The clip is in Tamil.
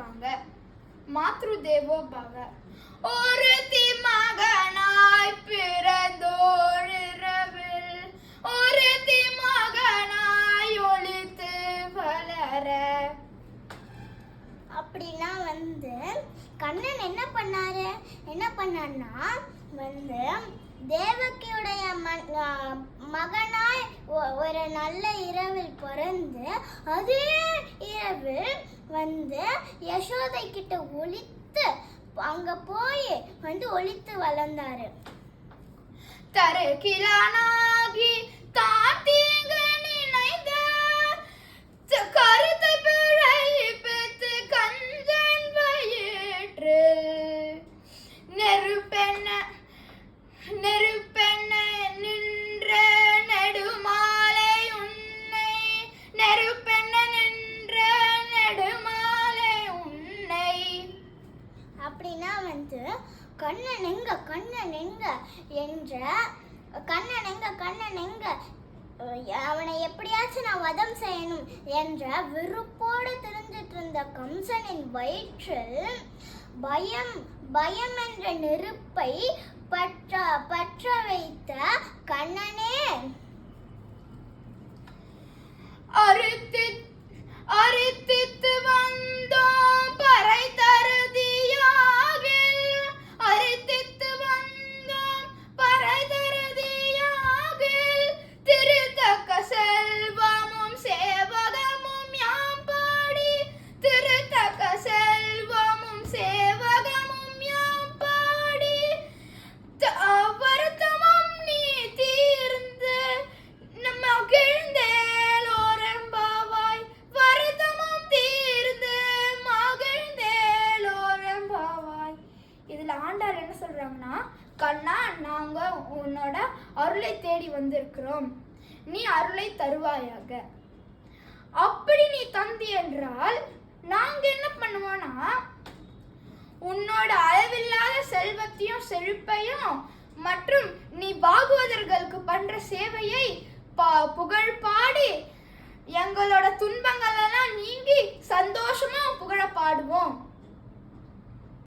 சொல்லியிருக்காங்க. மாத்ரு தேவோ பவ. ஒருத்தி மகனாய் பிறந்தோரிரவில் ஒருத்தி மகனாய் ஒளித்து வளர. அப்படின்னா கண்ணன் என்ன பண்ணான்னா தேவகியுடைய மகனாய் ஒரு நல்ல இரவில் பிறந்து அதே இரவில் யசோதை கிட்ட ஒளித்து அங்க போய் ஒளித்து வளர்ந்தாரு. தருகிலானாகி தாத்தீங்கு நினைந்த கருத்தை பிழை பெற்று கஞ்சன் வயிற்று நெருப்பெண்ண நின்ற நெடுமாலை உன்னை நெருப்பெண்ண நின்ற நெடுமாலை உன்னை. அப்படின்னா கண்ணன் எங்க என்ற கண்ணன் எங்க அவனை எப்படியாச்சும் நான் வதம் செய்யணும் என்ற விருப்போடு தெரிஞ்சிட்டு இருந்த கம்சனின் வயிற்றில் பயம் என்ற நெருப்பை பற்ற வைத்த கண்ணனே அரித்தித்து வந்தோம் பறை தருதியாகில் அரித்தித்து வந்தோம் பறை தருதியாகில் திருத்தக்க செல்வமும் சேவகமும் யாம் பாடி திருத்தக்க செல்வமும் சேவகமும் யாம் பாடி வருத்தமும் நீ தீர்ந்து மகிழ்ந்தேலோரம்பாவாய் வருத்தமும் தீர்ந்து மகிழ்ந்தேலோரம்பாவாய். இதுல ஆண்டாள் என்ன சொல்றாங்கன்னா, கண்ணா நாங்க உன்னோட அருளை தேடி வந்திருக்கிறோம், நீ அருளை தருவாயாக. அப்படி நீ தந்தி என்றால் நாங்க என்ன பண்ணுவோம்னா, உன்னோட அளவில்லாத செல்வத்தையும் செழிப்பையும் மற்றும் நீ பாகவதர்களுக்கு பண்ற சேவையை புகழ் பாடி எங்களோட துன்பங்கள் எல்லாம் நீங்கி சந்தோஷமா புகழ பாடுவோம்.